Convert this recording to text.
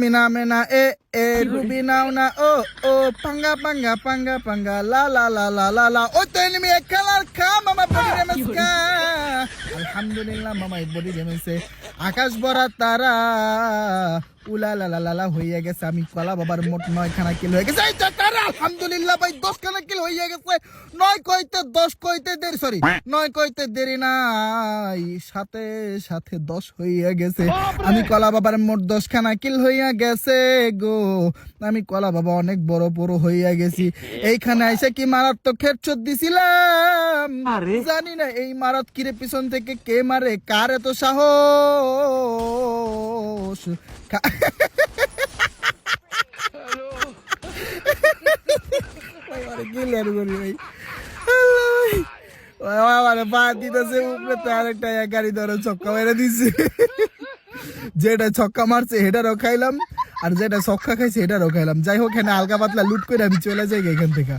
Mina mena ruby now na panga panga panga panga la la la la la la tell me a color come mama body namaska alhamdulillah mama body namaste আকাশ ভরা তারা উলা লা লা লা হইয়া গেছে আমি কলা বাবার মোট 9 খানা কিল হয়ে গেছে এই তারা আলহামদুলিল্লাহ ভাই 10 খানা কিল হইয়া গেছে 9 কইতে 10 কইতে দেরি সরি 9 কইতে দেরি নাই সাথে সাথে 10 হইয়া গেছে আমি কলা বাবার মোট 10 খানা কিল হইয়া গেছে গো আমি কলা বাবা অনেক বড় বড় হইয়া গেছি এইখানে আইসা কি মারাত্মক হেডশট দিছিলাম জানি না এই মারাত কিরে পিছন থেকে কে মারে কার এত সাহস যেটা ছক্কা মারছে হেটারও খাইলাম আর যেটা ছক্কা খাইছে হেটারও খাইলাম যাই হোক এখানে হালকা পাতলা লুট করে আমি চলে যাই এখান থেকে